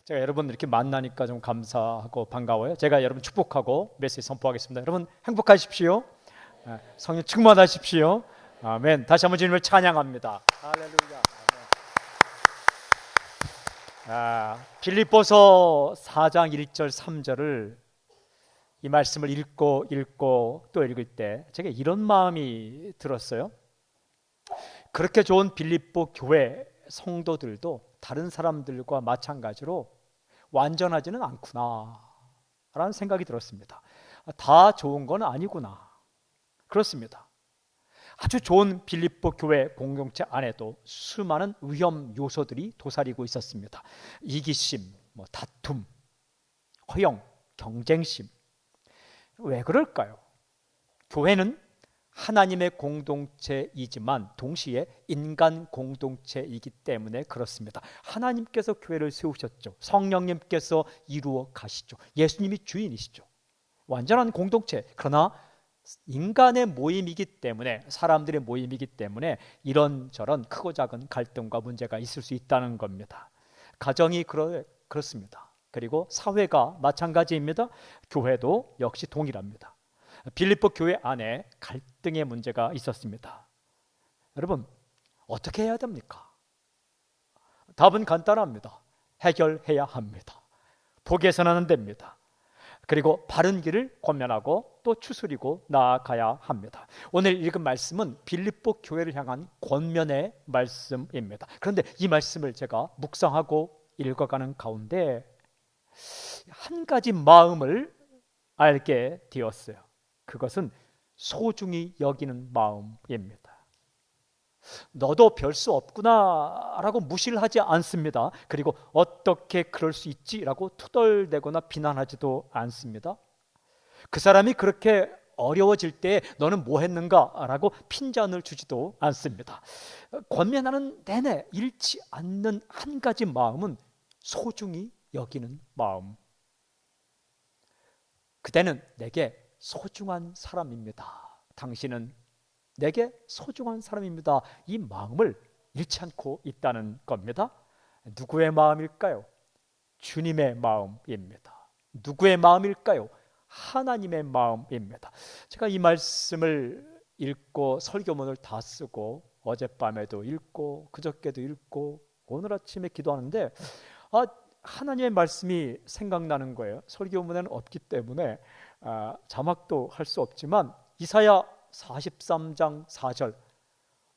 제가 여러분 이렇게 만나니까 좀 감사하고 반가워요. 제가 여러분 축복하고 메시지 선포하겠습니다. 여러분 행복하십시오. 성령 충만하십시오. 아멘. 다시 한번 주님을 찬양합니다. 할렐루야. 빌립보서 4장 1절 3절을 이 말씀을 읽고 또 읽을 때 제가 이런 마음이 들었어요. 그렇게 좋은 빌립보 교회 성도들도 다른 사람들과 마찬가지로 완전하지는 않구나 라는 생각이 들었습니다. 다 좋은 건 아니구나. 그렇습니다. 아주 좋은 빌립보 교회 공동체 안에도 수많은 위험 요소들이 도사리고 있었습니다. 이기심, 다툼, 허영, 경쟁심. 왜 그럴까요? 교회는 하나님의 공동체이지만 동시에 인간 공동체이기 때문에 그렇습니다. 하나님께서 교회를 세우셨죠. 성령님께서 이루어 가시죠. 예수님이 주인이시죠. 완전한 공동체. 그러나 인간의 모임이기 때문에, 사람들의 모임이기 때문에 이런저런 크고 작은 갈등과 문제가 있을 수 있다는 겁니다. 가정이 그렇습니다. 그리고 사회가 마찬가지입니다. 교회도 역시 동일합니다. 빌립보 교회 안에 갈등의 문제가 있었습니다. 여러분, 어떻게 해야 됩니까? 답은 간단합니다. 해결해야 합니다. 포기해서는 안 됩니다. 그리고 바른 길을 권면하고 또 추스리고 나아가야 합니다. 오늘 읽은 말씀은 빌립보 교회를 향한 권면의 말씀입니다. 그런데 이 말씀을 제가 묵상하고 읽어가는 가운데 한 가지 마음을 알게 되었어요. 그것은 소중히 여기는 마음입니다. 너도 별 수 없구나 라고 무시를 하지 않습니다. 그리고 어떻게 그럴 수 있지 라고 투덜대거나 비난하지도 않습니다. 그 사람이 그렇게 어려워질 때 너는 뭐 했는가 라고 핀잔을 주지도 않습니다. 권면하는 내내 잃지 않는 한 가지 마음은 소중히 여기는 마음. 그대는 내게 소중한 사람입니다. 당신은 내게 소중한 사람입니다. 이 마음을 잃지 않고 있다는 겁니다. 누구의 마음일까요? 주님의 마음입니다. 누구의 마음일까요? 하나님의 마음입니다. 제가 이 말씀을 읽고 설교문을 다 쓰고 어젯밤에도 읽고 그저께도 읽고 오늘 아침에 기도하는데 하나님의 말씀이 생각나는 거예요. 설교문에는 없기 때문에 자막도 할 수 없지만 이사야 43장 4절,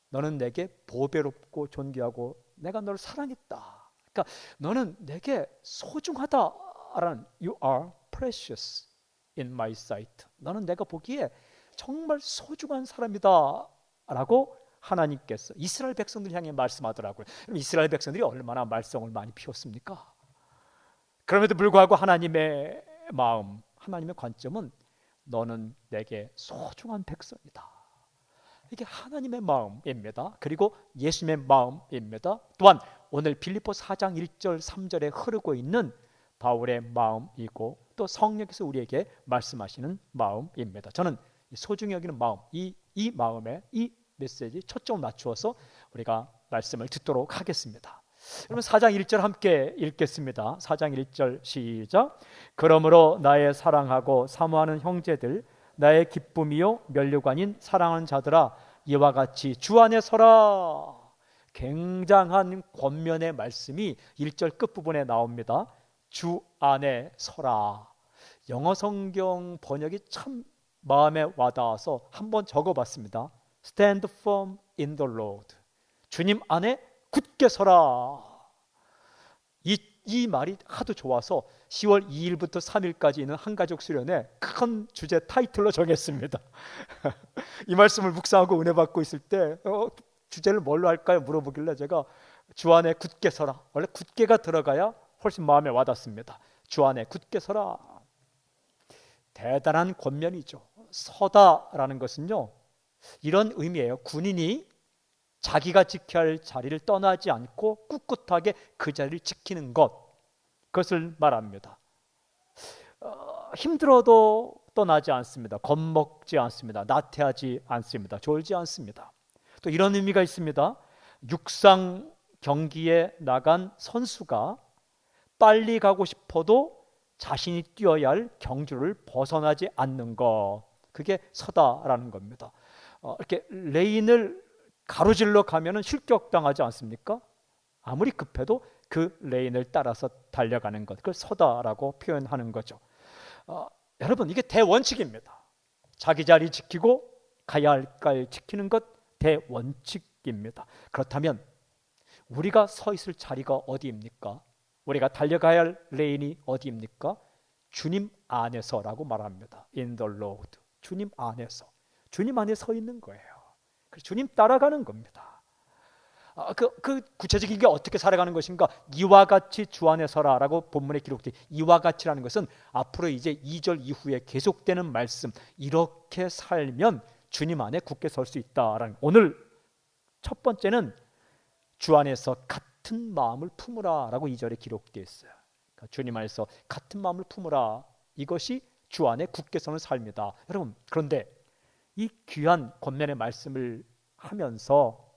너는 내게 보배롭고 존귀하고 내가 너를 사랑했다. 그러니까 너는 내게 소중하다라는, You are precious in my sight. 너는 내가 보기에 정말 소중한 사람이다 라고 하나님께서 이스라엘 백성들 향해 말씀하더라고요. 그럼 이스라엘 백성들이 얼마나 말썽을 많이 피웠습니까? 그럼에도 불구하고 하나님의 마음, 하나님의 관점은 너는 내게 소중한 백성이다. 이게 하나님의 마음입니다. 그리고 예수님의 마음입니다. 또한 오늘 빌립보 4장 1절 3절에 흐르고 있는 바울의 마음이고 또 성령께서 우리에게 말씀하시는 마음입니다. 저는 소중히 여기는 마음, 이 마음에 이 메시지 초점을 맞추어서 우리가 말씀을 듣도록 하겠습니다. 여러분 4장 1절 함께 읽겠습니다. 4장 1절 시작. 그러므로 나의 사랑하고 사모하는 형제들, 나의 기쁨이요 면류관인 사랑하는 자들아, 이와 같이 주 안에 서라. 굉장한 권면의 말씀이 1절 끝부분에 나옵니다. 주 안에 서라. 영어 성경 번역이 참 마음에 와닿아서 한번 적어봤습니다. Stand firm in the Lord. 주님 안에 굳게 서라. 이 말이 하도 좋아서 10월 2일부터 3일까지 있는 한가족 수련회 큰 주제 타이틀로 정했습니다. 이 말씀을 묵상하고 은혜 받고 있을 때 주제를 뭘로 할까요? 물어보길래 제가 주 안에 굳게 서라. 원래 굳게가 들어가야 훨씬 마음에 와닿습니다. 주 안에 굳게 서라. 대단한 권면이죠. 서다라는 것은요, 이런 의미예요. 군인이 자기가 지켜야 할 자리를 떠나지 않고 꿋꿋하게 그 자리를 지키는 것, 그것을 말합니다. 힘들어도 떠나지 않습니다. 겁먹지 않습니다. 나태하지 않습니다. 졸지 않습니다. 또 이런 의미가 있습니다. 육상 경기에 나간 선수가 빨리 가고 싶어도 자신이 뛰어야 할 경주를 벗어나지 않는 것, 그게 서다라는 겁니다. 이렇게 레인을 가로질러 가면은 실격당하지 않습니까? 아무리 급해도 그 레인을 따라서 달려가는 것, 그걸 서다라고 표현하는 거죠. 여러분, 이게 대원칙입니다. 자기 자리 지키고 가야 할 길 지키는 것 대원칙입니다. 그렇다면 우리가 서 있을 자리가 어디입니까? 우리가 달려가야 할 레인이 어디입니까? 주님 안에서라고 말합니다. In the Lord. 주님 안에서. 주님 안에 서 있는 거예요. 그래서 주님 따라가는 겁니다. 그 구체적인 게 어떻게 살아가는 것인가? 이와 같이 주 안에 서라라고 본문에 기록돼. 이와 같이라는 것은 앞으로 이제 2절 이후에 계속되는 말씀. 이렇게 살면 주님 안에 굳게 설 수 있다라는. 오늘 첫 번째는 주 안에서 같은 마음을 품으라라고 2절에 기록되어 있어요. 그러니까 주님 안에서 같은 마음을 품으라. 이것이 주 안에 굳게 서는 삶이다. 여러분, 그런데 이 귀한 권면의 말씀을 하면서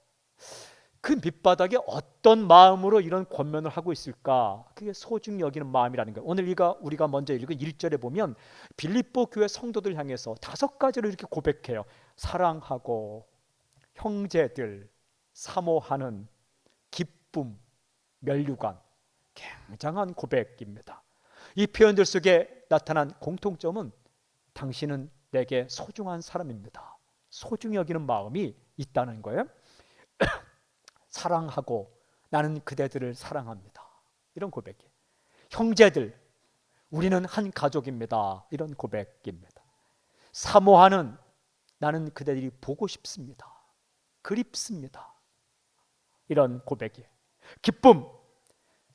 그 밑바닥에 어떤 마음으로 이런 권면을 하고 있을까? 그게 소중히 여기는 마음이라는 거예요. 오늘 우리가 먼저 읽은 1절에 보면 빌립보 교회 성도들 향해서 5가지로 이렇게 고백해요. 사랑하고, 형제들, 사모하는, 기쁨, 면류관. 굉장한 고백입니다. 이 표현들 속에 나타난 공통점은 당신은 내게 소중한 사람입니다. 소중히 여기는 마음이 있다는 거예요. 사랑하고 나는 그대들을 사랑합니다. 이런 고백이에요. 형제들, 우리는 한 가족입니다. 이런 고백입니다. 사모하는, 나는 그대들이 보고 싶습니다. 그립습니다. 이런 고백이에요. 기쁨,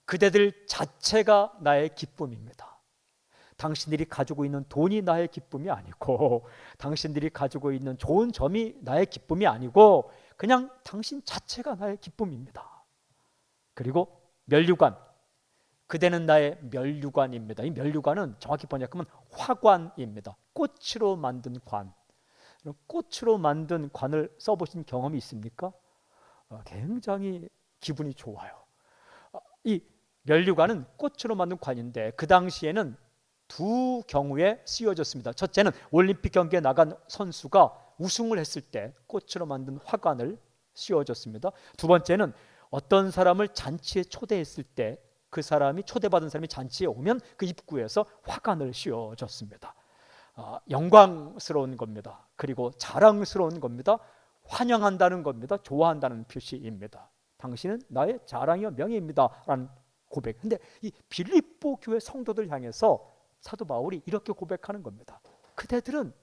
그대들 자체가 나의 기쁨입니다. 당신들이 가지고 있는 돈이 나의 기쁨이 아니고, 당신들이 가지고 있는 좋은 점이 나의 기쁨이 아니고, 그냥 당신 자체가 나의 기쁨입니다. 그리고 면류관, 그대는 나의 면류관입니다. 이 면류관은 정확히 번역하면 화관입니다. 꽃으로 만든 관. 꽃으로 만든 관을 써보신 경험이 있습니까? 굉장히 기분이 좋아요. 이 면류관은 꽃으로 만든 관인데 그 당시에는 두 경우에 쓰여졌습니다. 첫째는 올림픽 경기에 나간 선수가 우승을 했을 때 꽃으로 만든 화관을 씌워줬습니다. 두 번째는 어떤 사람을 잔치에 초대했을 때 그 사람이, 초대받은 사람이 잔치에 오면 그 입구에서 화관을 씌워줬습니다. 영광스러운 겁니다. 그리고 자랑스러운 겁니다. 환영한다는 겁니다. 좋아한다는 표시입니다. 당신은 나의 자랑이요 명예입니다 라는 고백. 근데 이 빌립보 교회 성도들 향해서 사도 바울이 이렇게 고백하는 겁니다. 그대들은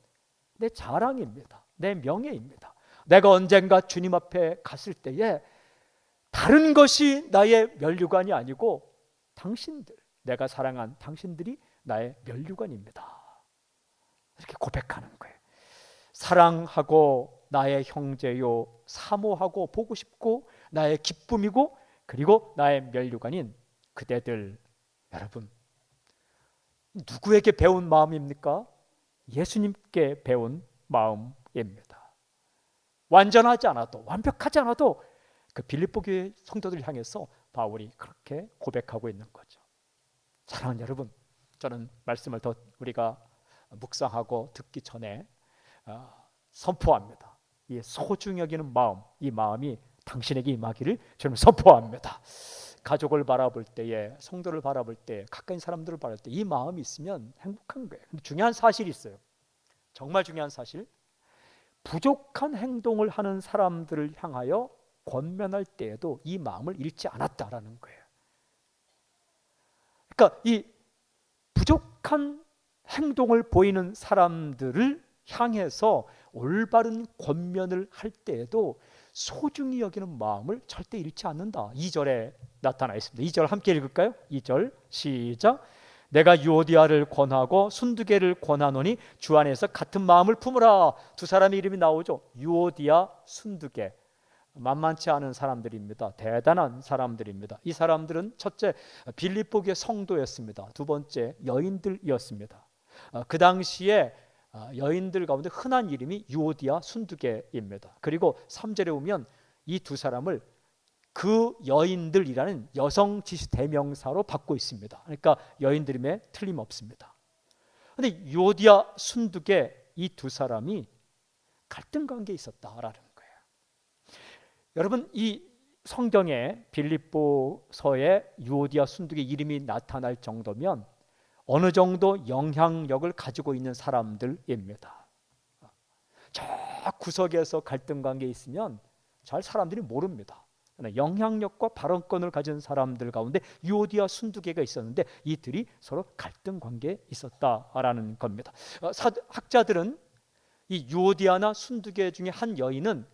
내 자랑입니다. 내 명예입니다. 내가 언젠가 주님 앞에 갔을 때에 다른 것이 나의 면류관이 아니고 당신들, 내가 사랑한 당신들이 나의 면류관입니다. 이렇게 고백하는 거예요. 사랑하고 나의 형제요, 사모하고 보고 싶고 나의 기쁨이고, 그리고 나의 면류관인 그대들. 여러분, 누구에게 배운 마음입니까? 예수님께 배운 마음입니다. 완전하지 않아도, 완벽하지 않아도 그 빌립보 교회 성도들 향해서 바울이 그렇게 고백하고 있는 거죠. 사랑하는 여러분, 저는 말씀을 더 우리가 묵상하고 듣기 전에 선포합니다. 이 소중히 여기는 마음, 이 마음이 당신에게 임하기를 저는 선포합니다. 가족을 바라볼 때에, 성도를 바라볼 때, 가까이 사람들을 바라볼 때 이 마음이 있으면 행복한 거예요. 근데 중요한 사실이 있어요. 정말 중요한 사실. 부족한 행동을 하는 사람들을 향하여 권면할 때에도 이 마음을 잃지 않았다라는 거예요. 그러니까 이 부족한 행동을 보이는 사람들을 향해서 올바른 권면을 할 때에도 소중히 여기는 마음을 절대 잃지 않는다. 2절에 나타나 있습니다. 2절 함께 읽을까요? 2절 시작. 내가 유오디아를 권하고 순두개를 권하노니 주 안에서 같은 마음을 품으라. 두 사람의 이름이 나오죠. 유오디아, 순두개. 만만치 않은 사람들입니다. 대단한 사람들입니다. 이 사람들은 첫째, 빌립보 교회 성도였습니다. 두 번째, 여인들이었습니다. 그 당시에 여인들 가운데 흔한 이름이 유오디아, 순두개입니다. 그리고 3절에 보면 이 두 사람을 그 여인들이라는 여성 지시 대명사로 받고 있습니다. 그러니까 여인들임에 틀림없습니다. 그런데 유오디아 순두계 이 두 사람이 갈등 관계에 있었다라는 거예요. 여러분, 이 성경에 빌립보서에 유오디아 순두계 이름이 나타날 정도면 어느 정도 영향력을 가지고 있는 사람들입니다. 저 구석에서 갈등 관계에 있으면 잘 사람들이 모릅니다. 영향력과 발언권을 가진 사람들 가운데 유오디아 순두계가 있었는데 이들이 서로 갈등 관계에 있었다라는 겁니다. 학자들은 이 유오디아나 순두계 중에 한 여인은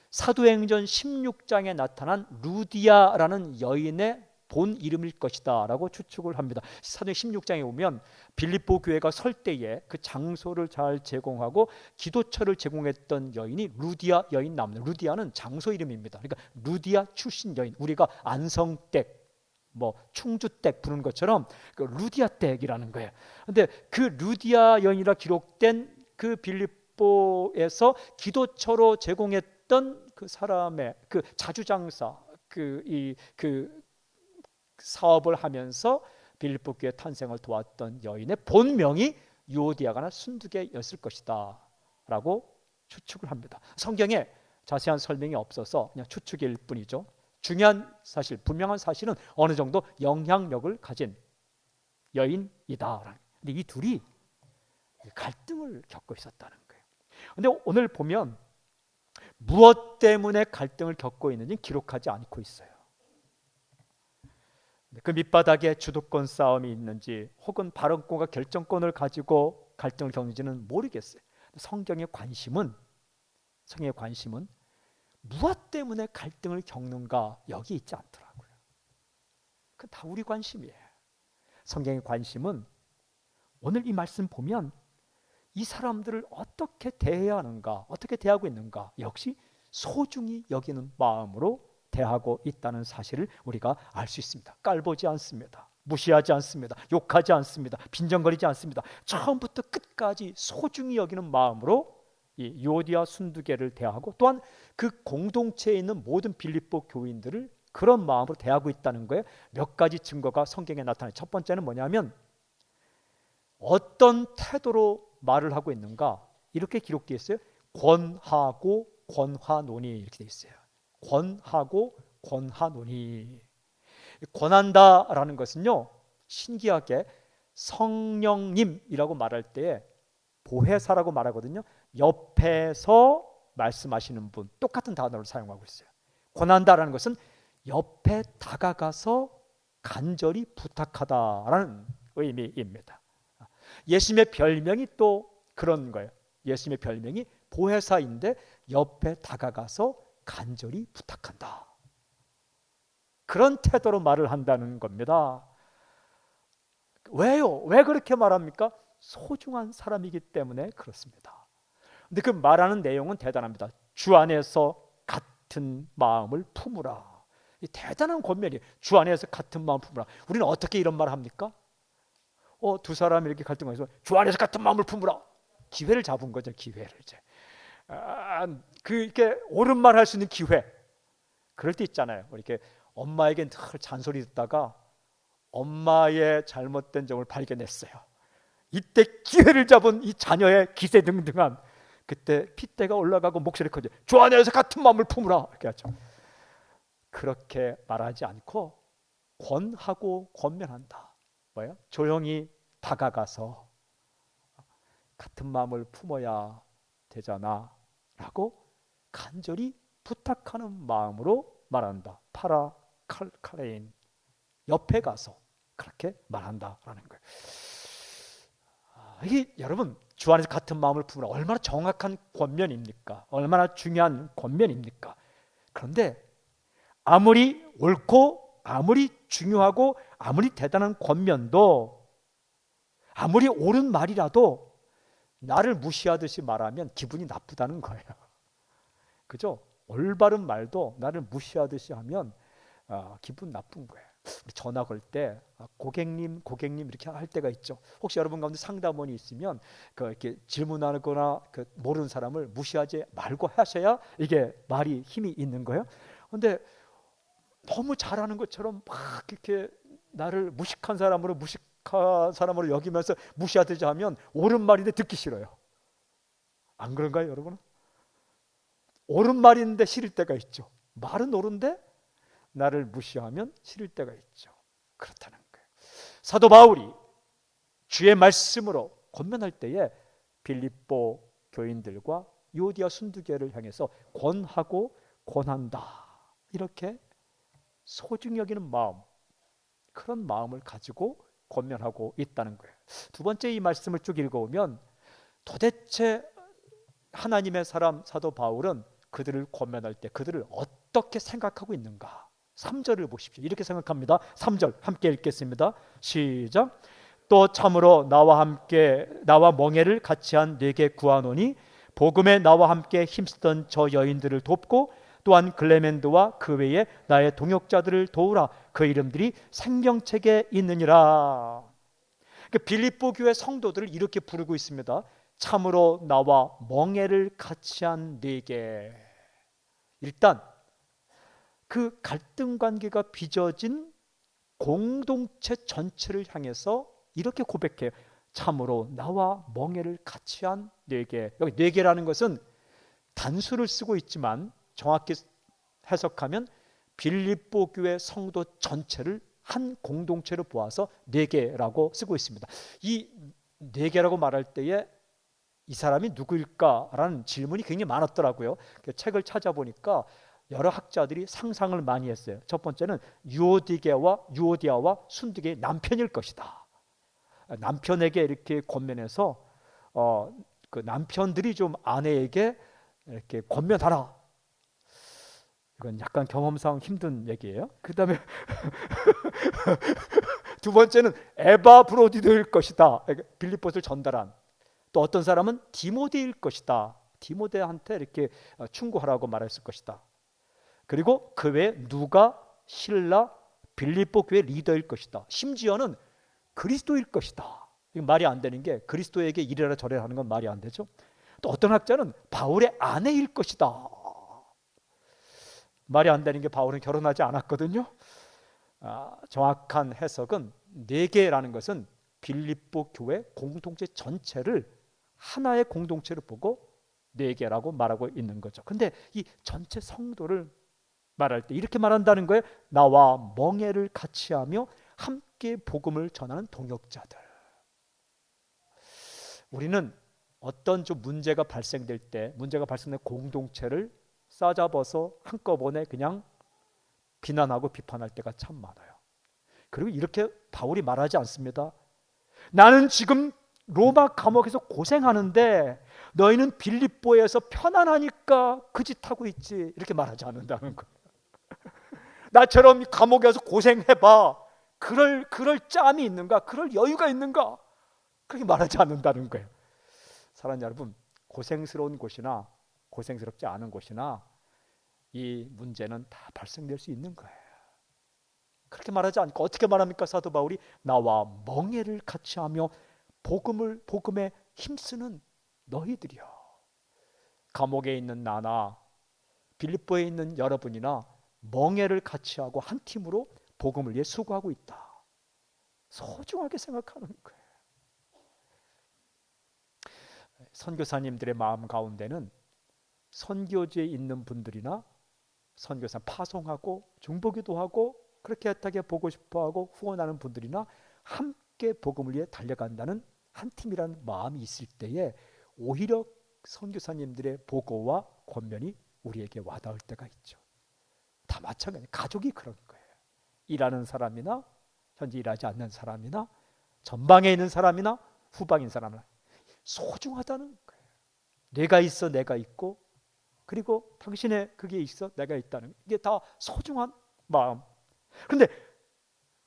사도행전 16장에 나타난 루디아라는 여인의 본 이름일 것이다 라고 추측을 합니다. 사도행전 16장에 보면 빌립보 교회가 설 때에 그 장소를 잘 제공하고 기도처를 제공했던 여인이 루디아 여인 나옵니다. 루디아는 장소 이름입니다. 그러니까 루디아 출신 여인, 우리가 안성댁, 충주댁 부르는 것처럼 그 루디아댁이라는 거예요. 그런데 그 루디아 여인이라 기록된 그 빌립보에서 기도처로 제공했던 그 사람의 그 자주장사, 그 사업을 하면서 빌립보 교회 탄생을 도왔던 여인의 본명이 유오디아가나 순두계였을 것이다 라고 추측을 합니다. 성경에 자세한 설명이 없어서 그냥 추측일 뿐이죠. 중요한 사실, 분명한 사실은 어느 정도 영향력을 가진 여인이다. 근데 이 둘이 갈등을 겪고 있었다는 거예요. 근데 오늘 보면 무엇 때문에 갈등을 겪고 있는지 기록하지 않고 있어요. 그 밑바닥에 주도권 싸움이 있는지 혹은 발언권과 결정권을 가지고 갈등을 겪는지는 모르겠어요. 성경의 관심은 무엇 때문에 갈등을 겪는가 여기 있지 않더라고요. 그건 다 우리 관심이에요. 성경의 관심은 오늘 이 말씀 보면 이 사람들을 어떻게 대해야 하는가, 어떻게 대하고 있는가, 역시 소중히 여기는 마음으로 대하고 있다는 사실을 우리가 알 수 있습니다. 깔보지 않습니다. 무시하지 않습니다. 욕하지 않습니다. 빈정거리지 않습니다. 처음부터 끝까지 소중히 여기는 마음으로 이 유오디아 순두계를 대하고 또한 그 공동체에 있는 모든 빌립보 교인들을 그런 마음으로 대하고 있다는 거예요. 몇 가지 증거가 성경에 나타나요. 첫 번째는 뭐냐면 어떤 태도로 말을 하고 있는가 이렇게 기록되어 있어요. 권하고 권하노니 이렇게 되어 있어요. 권하고 권하노니. 권한다라는 것은요, 신기하게 성령님이라고 말할 때에 보혜사라고 말하거든요. 옆에서 말씀하시는 분, 똑같은 단어를 사용하고 있어요. 권한다라는 것은 옆에 다가가서 간절히 부탁하다라는 의미입니다. 예수님의 별명이 또 그런 거예요. 예수님의 별명이 보혜사인데 옆에 다가가서 간절히 부탁한다. 그런 태도로 말을 한다는 겁니다. 왜요? 왜 그렇게 말합니까? 소중한 사람이기 때문에 그렇습니다. 근데 그 말하는 내용은 대단합니다. 주 안에서 같은 마음을 품으라. 이 대단한 권면이에요. 주 안에서 같은 마음을 품으라. 우리는 어떻게 이런 말을 합니까? 두 사람이 이렇게 갈등하면서 주 안에서 같은 마음을 품으라. 기회를 잡은 거죠. 기회를 이제. 이렇게 옳은 말 할 수 있는 기회. 그럴 때 있잖아요. 이렇게 엄마에게 늘 잔소리 듣다가 엄마의 잘못된 점을 발견했어요. 이때 기회를 잡은 이 자녀의 기세등등한, 그때 핏대가 올라가고 목소리 커져. 주 안에서 같은 마음을 품으라. 이렇게 하죠. 그렇게 말하지 않고 권하고 권면한다. 뭐예요? 조용히 다가가서 같은 마음을 품어야 되잖아 라고 간절히 부탁하는 마음으로 말한다. 파라칼레인, 옆에 가서 그렇게 말한다라는 거예요. 이게 여러분, 주 안에서 같은 마음을 품으라, 얼마나 정확한 권면입니까? 얼마나 중요한 권면입니까? 그런데 아무리 옳고 아무리 중요하고 아무리 대단한 권면도, 아무리 옳은 말이라도 나를 무시하듯이 말하면 기분이 나쁘다는 거예요. 그죠? 올바른 말도 나를 무시하듯이 하면 기분 나쁜 거예요. 우리 전화 걸 때 고객님 이렇게 할 때가 있죠. 혹시 여러분 가운데 상담원이 있으면 이렇게 질문하거나 모르는 사람을 무시하지 말고 하셔야 이게 말이 힘이 있는 거예요. 그런데 너무 잘하는 것처럼 막 이렇게 나를 무식한 사람으로 여기면서 무시하듯이 하면 옳은 말인데 듣기 싫어요. 안 그런가요, 여러분? 옳은 말인데 싫을 때가 있죠. 말은 옳은데 나를 무시하면 싫을 때가 있죠. 그렇다는 거예요. 사도 바울이 주의 말씀으로 권면할 때에 빌립보 교인들과 유오디아 순두교를 향해서 권하고 권한다, 이렇게 소중히 여기는 마음, 그런 마음을 가지고 권면하고 있다는 거예요. 두 번째 이 말씀을 쭉 읽어오면 도대체 하나님의 사람 사도 바울은 그들을 권면할 때 그들을 어떻게 생각하고 있는가? 3절을 보십시오. 이렇게 생각합니다. 3절 함께 읽겠습니다. 시작. 또 참으로 나와 멍에를 같이 한 네게 구하노니 복음에 나와 함께 힘쓰던 저 여인들을 돕고 또한 글레멘드와 그 외에 나의 동역자들을 도우라. 그 이름들이 생명책에 있느니라. 빌립보 교회 성도들을 이렇게 부르고 있습니다. 참으로 나와 멍에를 같이 한 네게. 일단 그 갈등 관계가 빚어진 공동체 전체를 향해서 이렇게 고백해요. 참으로 나와 멍에를 같이 한 네게. 여기 네게라는 것은 단수를 쓰고 있지만 정확히 해석하면 빌립보 교회 성도 전체를 한 공동체로 보아서 네개라고 쓰고 있습니다. 이 네개라고 말할 때에 이 사람이 누구일까라는 질문이 굉장히 많았더라고요. 책을 찾아보니까 여러 학자들이 상상을 많이 했어요. 첫 번째는 유오디아와 순두개의 남편일 것이다. 남편에게 이렇게 권면해서 그 남편들이 좀 아내에게 이렇게 권면하라. 이건 약간 경험상 힘든 얘기예요. 그 다음에 두 번째는 에바브로디도일 것이다. 빌립보를 전달한. 또 어떤 사람은 디모데일 것이다. 디모데한테 이렇게 충고하라고 말했을 것이다. 그리고 그 외에 누가, 실라, 빌립보 교회 리더일 것이다. 심지어는 그리스도일 것이다. 이거 말이 안 되는 게 그리스도에게 이래라 저래라 하는 건 말이 안 되죠. 또 어떤 학자는 바울의 아내일 것이다. 말이 안 되는 게 바울은 결혼하지 않았거든요. 정확한 해석은 네 개라는 것은 빌립보 교회 공동체 전체를 하나의 공동체로 보고 네 개라고 말하고 있는 거죠. 근데 이 전체 성도를 말할 때 이렇게 말한다는 거예요. 나와 멍에를 같이 하며 함께 복음을 전하는 동역자들. 우리는 어떤 좀 문제가 발생될 때 문제가 발생된 공동체를 싸잡아서 한꺼번에 그냥 비난하고 비판할 때가 참 많아요. 그리고 이렇게 바울이 말하지 않습니다. 나는 지금 로마 감옥에서 고생하는데 너희는 빌립보에서 편안하니까 그 짓 하고 있지, 이렇게 말하지 않는다는 거예요. 나처럼 감옥에서 고생해봐, 그럴 짬이 있는가, 그럴 여유가 있는가, 그렇게 말하지 않는다는 거예요. 사랑하는 여러분, 고생스러운 곳이나 고생스럽지 않은 곳이나 이 문제는 다 발생될 수 있는 거예요. 그렇게 말하지 않고 어떻게 말합니까? 사도 바울이 나와 멍에를 같이 하며 복음에 힘쓰는 너희들이여. 감옥에 있는 나나 빌립보에 있는 여러분이나 멍에를 같이 하고 한 팀으로 복음을 위해 수고하고 있다. 소중하게 생각하는 거예요. 선교사님들의 마음 가운데는 선교지에 있는 분들이나 선교사 파송하고 중보기도 하고 그렇게 애타게 보고 싶어하고 후원하는 분들이나 함께 복음을 위해 달려간다는 한 팀이라는 마음이 있을 때에 오히려 선교사님들의 보고와 권면이 우리에게 와닿을 때가 있죠. 다 마찬가지. 가족이 그런 거예요. 일하는 사람이나 현재 일하지 않는 사람이나 전방에 있는 사람이나 후방인 사람이나 소중하다는 거예요. 내가 있어 내가 있고 그리고 당신의 그게 있어 내가 있다는, 이게 다 소중한 마음. 그런데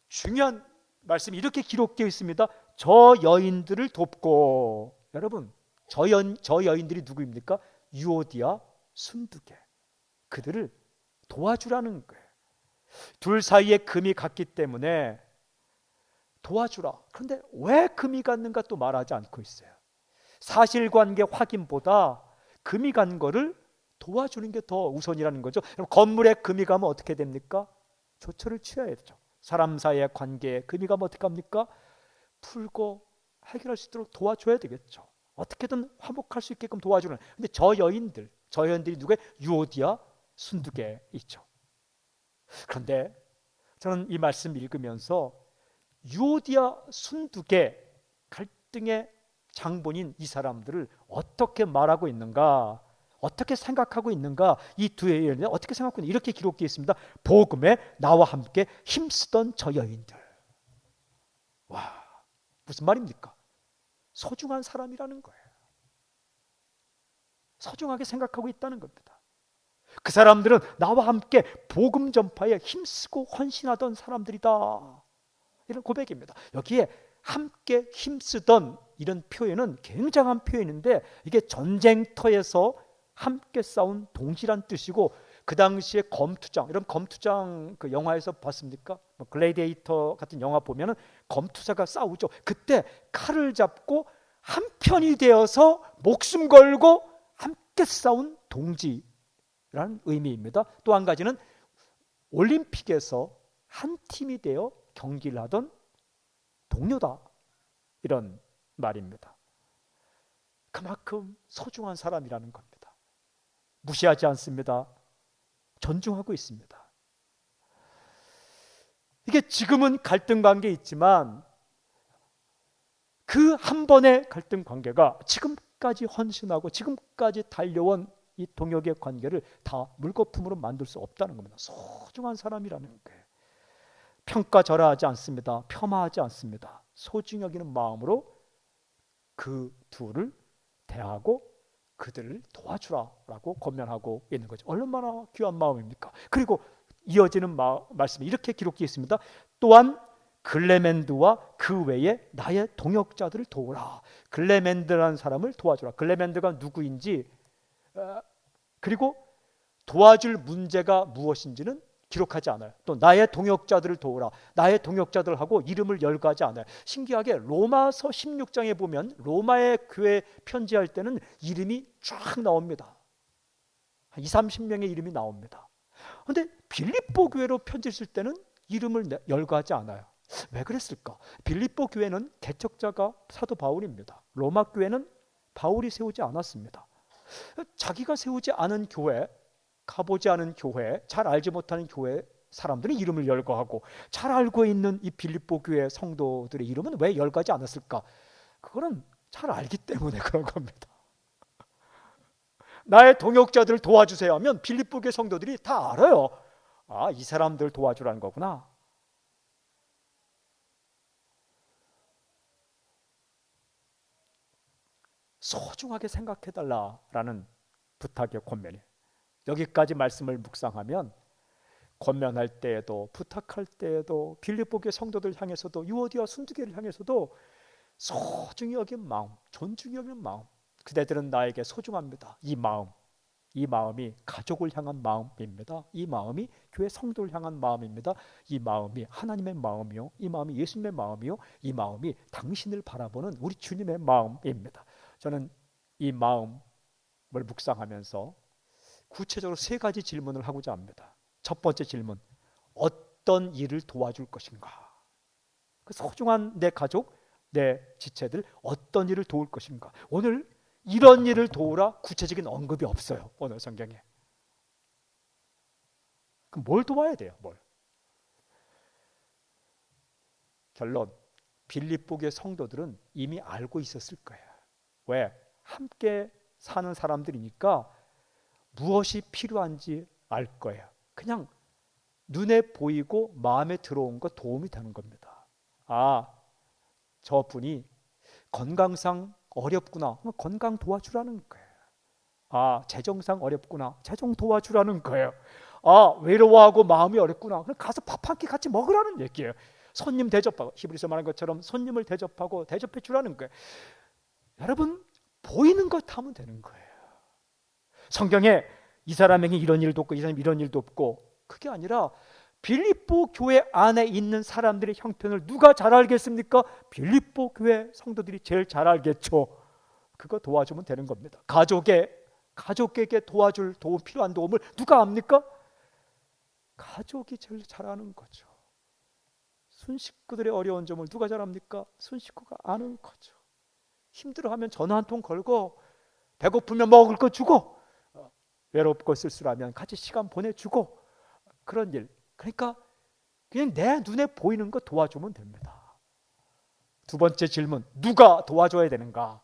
중요한 말씀이 이렇게 기록되어 있습니다. 저 여인들을 돕고. 여러분, 저 여인들이 누구입니까? 유오디아, 순두개. 그들을 도와주라는 거예요. 둘 사이에 금이 갔기 때문에 도와주라. 그런데 왜 금이 갔는가 또 말하지 않고 있어요. 사실관계 확인보다 금이 간 거를 도와주는 게 더 우선이라는 거죠. 건물에 금이 가면 어떻게 됩니까? 조처를 취해야 되죠. 사람 사이의 관계에 금이 가면 어떻게 합니까? 풀고 해결할 수 있도록 도와줘야 되겠죠. 어떻게든 화목할 수 있게끔 도와주는. 근데 저 여인들이 누구의? 유오디아 순두계 있죠. 그런데 저는 이 말씀 읽으면서 유오디아 순두계 갈등의 장본인 이 사람들을 어떻게 말하고 있는가, 어떻게 생각하고 있는가, 이 두 여인을 어떻게 생각하고 있는가, 이렇게 기록되어 있습니다. 복음에 나와 함께 힘쓰던 저 여인들. 와, 무슨 말입니까? 소중한 사람이라는 거예요. 소중하게 생각하고 있다는 겁니다. 그 사람들은 나와 함께 복음 전파에 힘쓰고 헌신하던 사람들이다. 이런 고백입니다. 여기에 함께 힘쓰던 이런 표현은 굉장한 표현인데, 이게 전쟁터에서 함께 싸운 동지란 뜻이고, 그 당시에 검투장, 이런 검투장 그 영화에서 봤습니까? 글래디에이터 같은 영화 보면은 검투사가 싸우죠. 그때 칼을 잡고 한편이 되어서 목숨 걸고 함께 싸운 동지라는 의미입니다. 또 한 가지는 올림픽에서 한 팀이 되어 경기를 하던 동료다, 이런 말입니다. 그만큼 소중한 사람이라는 겁니다. 무시하지 않습니다. 존중하고 있습니다. 이게 지금은 갈등 관계 있지만 그 한 번의 갈등 관계가 지금까지 헌신하고 지금까지 달려온 이 동역의 관계를 다 물거품으로 만들 수 없다는 겁니다. 소중한 사람이라는 거예요. 평가절하하지 않습니다. 폄하하지 않습니다. 소중히 여기는 마음으로 그 둘을 대하고 그들을 도와주라라고 권면하고 있는 거죠. 얼마나 귀한 마음입니까? 그리고 이어지는 말씀이 이렇게 기록되어 있습니다. 또한 글레멘드와 그 외에 나의 동역자들을 도우라. 글레멘드라는 사람을 도와주라. 글레멘드가 누구인지, 그리고 도와줄 문제가 무엇인지는 기록하지 않아요. 또 나의 동역자들을 도우라. 나의 동역자들하고 이름을 열거하지 않아요. 신기하게 로마서 16장에 보면 로마의 교회 편지할 때는 이름이 쫙 나옵니다. 한 20-30명의 이름이 나옵니다. 그런데 빌립보 교회로 편지를 쓸 때는 이름을 열거하지 않아요. 왜 그랬을까? 빌립보 교회는 개척자가 사도 바울입니다. 로마 교회는 바울이 세우지 않았습니다. 자기가 세우지 않은 교회, 가보지 않은 교회, 잘 알지 못하는 교회 사람들이 이름을 열거하고, 잘 알고 있는 이 빌립보 교회 성도들의 이름은 왜 열거하지 않았을까? 그거는 잘 알기 때문에 그런 겁니다. 나의 동역자들을 도와주세요 하면 빌립보 교회 성도들이 다 알아요. 아, 이 사람들 도와주라는 거구나. 소중하게 생각해달라라는 부탁의 권면이에요. 여기까지 말씀을 묵상하면 권면할 때에도, 부탁할 때에도, 빌립보 교회 성도들 향해서도, 유오디아 순두계를 향해서도 소중히 여긴 마음, 존중히 여긴 마음, 그대들은 나에게 소중합니다. 이 마음이 가족을 향한 마음입니다. 이 마음이 교회 성도를 향한 마음입니다. 이 마음이 하나님의 마음이요, 이 마음이 예수님의 마음이요, 이 마음이 당신을 바라보는 우리 주님의 마음입니다. 저는 이 마음을 묵상하면서 구체적으로 3가지 질문을 하고자 합니다. 첫 번째 질문, 어떤 일을 도와줄 것인가? 그 소중한 내 가족, 내 지체들 어떤 일을 도울 것인가? 오늘 이런 일을 도우라 구체적인 언급이 없어요. 오늘 성경에. 그럼 뭘 도와야 돼요? 뭘? 결론, 빌립보 교회 성도들은 이미 알고 있었을 거예요. 왜? 함께 사는 사람들이니까 무엇이 필요한지 알 거예요. 그냥 눈에 보이고 마음에 들어온 거 도움이 되는 겁니다. 아, 저분이 건강상 어렵구나. 건강 도와주라는 거예요. 아, 재정상 어렵구나. 재정 도와주라는 거예요. 아, 외로워하고 마음이 어렵구나. 그럼 가서 밥 한 끼 같이 먹으라는 얘기예요. 손님 대접하고, 히브리서 말한 것처럼 손님을 대접하고 대접해 주라는 거예요. 여러분, 보이는 것 하면 되는 거예요. 성경에 이 사람에게 이런 일도 없고 이 사람이 이런 일도 없고, 그게 아니라 빌립보 교회 안에 있는 사람들의 형편을 누가 잘 알겠습니까? 빌립보 교회 성도들이 제일 잘 알겠죠. 그거 도와주면 되는 겁니다. 가족에게 도와줄 도움, 필요한 도움을 누가 압니까? 가족이 제일 잘 아는 거죠. 손식구들의 어려운 점을 누가 잘 압니까? 손식구가 아는 거죠. 힘들어하면 전화 한 통 걸고, 배고프면 먹을 거 주고, 외롭고 쓸쓸하면 같이 시간 보내주고, 그런 일. 그러니까 그냥 내 눈에 보이는 거 도와주면 됩니다. 두 번째 질문, 누가 도와줘야 되는가?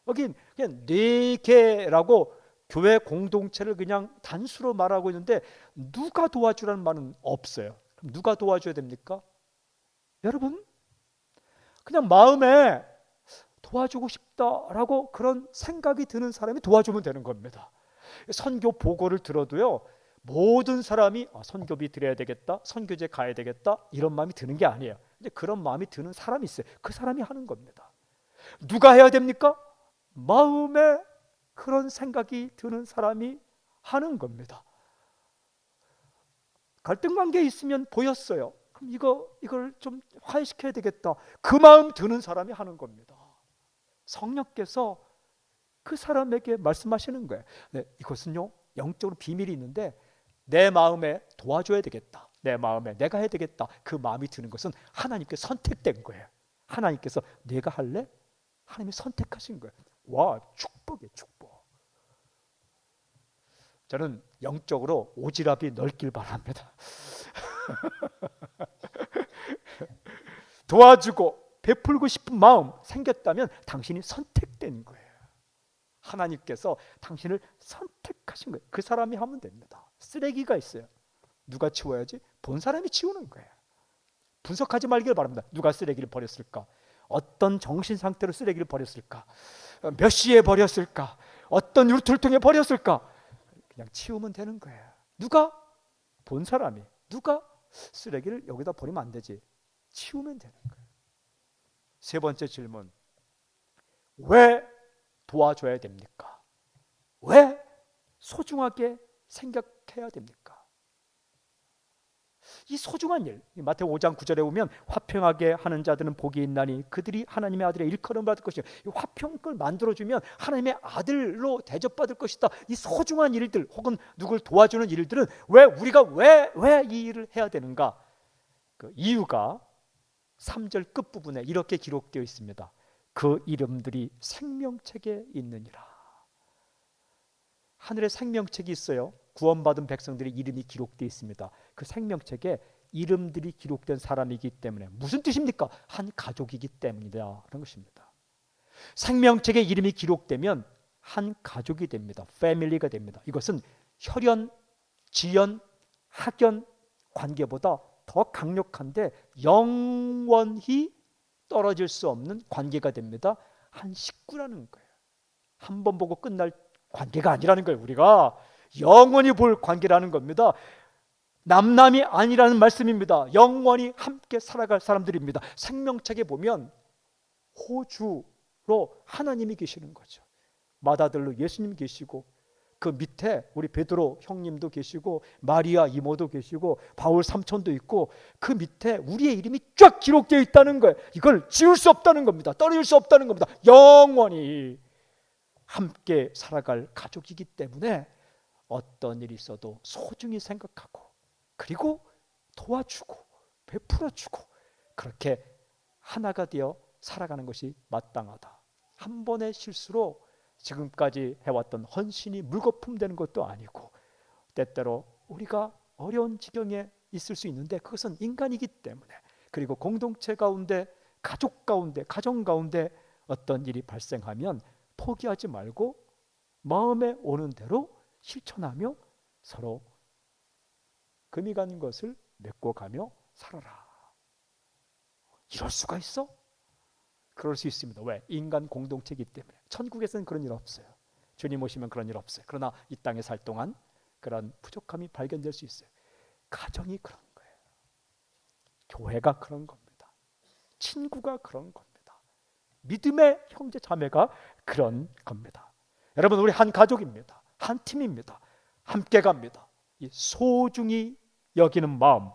여긴 그냥 네 개라고 교회 공동체를 그냥 단수로 말하고 있는데 누가 도와주라는 말은 없어요. 그럼 누가 도와줘야 됩니까? 여러분, 그냥 마음에 도와주고 싶다라고 그런 생각이 드는 사람이 도와주면 되는 겁니다. 선교 보고를 들어도요, 모든 사람이 선교비 드려야 되겠다, 선교제 가야 되겠다, 이런 마음이 드는 게 아니에요. 근데 그런 마음이 드는 사람이 있어요. 그 사람이 하는 겁니다. 누가 해야 됩니까? 마음에 그런 생각이 드는 사람이 하는 겁니다. 갈등 관계에 있으면 보였어요. 그럼 이걸 좀 화해시켜야 되겠다. 그 마음 드는 사람이 하는 겁니다. 성령께서 그 사람에게 말씀하시는 거예요. 네, 이것은요, 영적으로 비밀이 있는데 내 마음에 도와줘야 되겠다, 내 마음에 내가 해야 되겠다, 그 마음이 드는 것은 하나님께 선택된 거예요. 하나님께서 내가 할래? 하나님이 선택하신 거예요. 와, 축복이에요, 축복. 저는 영적으로 오지랖이 넓길 바랍니다. 도와주고 베풀고 싶은 마음 생겼다면 당신이 선택된 거예요. 하나님께서 당신을 선택하신 거예요. 그 사람이 하면 됩니다. 쓰레기가 있어요. 누가 치워야지? 본 사람이 치우는 거예요. 분석하지 말길 바랍니다. 누가 쓰레기를 버렸을까? 어떤 정신 상태로 쓰레기를 버렸을까? 몇 시에 버렸을까? 어떤 루트를 통해 버렸을까? 그냥 치우면 되는 거예요. 누가? 본 사람이. 누가? 쓰레기를 여기다 버리면 안 되지. 치우면 되는 거예요. 세 번째 질문, 왜 도와줘야 됩니까? 왜 소중하게 생각해야 됩니까? 이 소중한 일, 마태복음 5장 9절에 보면 화평하게 하는 자들은 복이 있나니 그들이 하나님의 아들의 일컬음 받을 것이요. 이 화평을 만들어주면 하나님의 아들로 대접받을 것이다. 이 소중한 일들 혹은 누굴 도와주는 일들은 왜 우리가 왜 이 일을 해야 되는가? 그 이유가 3절 끝부분에 이렇게 기록되어 있습니다. 그 이름들이 생명책에 있느니라. 하늘에 생명책이 있어요. 구원받은 백성들의 이름이 기록되어 있습니다. 그 생명책에 이름들이 기록된 사람이기 때문에 무슨 뜻입니까? 한 가족이기 때문이다 그런 것입니다. 생명책에 이름이 기록되면 한 가족이 됩니다. 패밀리가 됩니다. 이것은 혈연, 지연, 학연 관계보다 더 강력한데 영원히 떨어질 수 없는 관계가 됩니다. 한 식구라는 거예요. 한 번 보고 끝날 관계가 아니라는 거예요. 우리가 영원히 볼 관계라는 겁니다. 남남이 아니라는 말씀입니다. 영원히 함께 살아갈 사람들입니다. 생명책에 보면 호주로 하나님이 계시는 거죠. 맏아들로 예수님 계시고 그 밑에 우리 베드로 형님도 계시고 마리아 이모도 계시고 바울 삼촌도 있고 그 밑에 우리의 이름이 쫙 기록되어 있다는 거예요. 이걸 지울 수 없다는 겁니다. 떨어질 수 없다는 겁니다. 영원히 함께 살아갈 가족이기 때문에 어떤 일이 있어도 소중히 생각하고 그리고 도와주고 베풀어주고 그렇게 하나가 되어 살아가는 것이 마땅하다. 한 번의 실수로 지금까지 해왔던 헌신이 물거품 되는 것도 아니고 때때로 우리가 어려운 지경에 있을 수 있는데 그것은 인간이기 때문에 그리고 공동체 가운데 가족 가운데 가정 가운데 어떤 일이 발생하면 포기하지 말고 마음에 오는 대로 실천하며 서로 금이 간 것을 맺고 가며 살아라. 이럴 수가 있어? 그럴 수 있습니다. 왜? 인간 공동체이기 때문에. 천국에서는 그런 일 없어요. 주님 오시면 그런 일 없어요. 그러나 이 땅에 살 동안 그런 부족함이 발견될 수 있어요. 가정이 그런 거예요. 교회가 그런 겁니다. 친구가 그런 겁니다. 믿음의 형제 자매가 그런 겁니다. 여러분, 우리 한 가족입니다. 한 팀입니다. 함께 갑니다. 이 소중히 여기는 마음,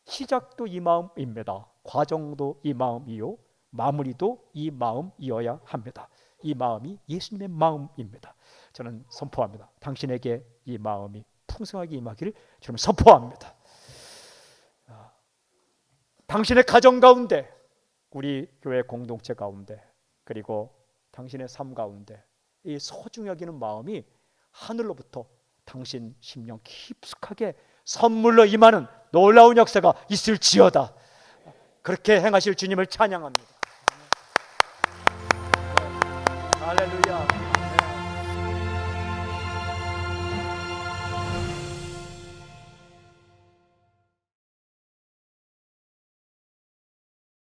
시작도 이 마음입니다. 과정도 이 마음이요, 마무리도 이 마음이어야 합니다. 이 마음이 예수님의 마음입니다. 저는 선포합니다. 당신에게 이 마음이 풍성하게 임하기를 저는 선포합니다. 당신의 가정 가운데, 우리 교회 공동체 가운데, 그리고 당신의 삶 가운데 이 소중히 여기는 마음이 하늘로부터 당신 심령 깊숙하게 선물로 임하는 놀라운 역사가 있을지어다. 그렇게 행하실 주님을 찬양합니다. 할렐루야.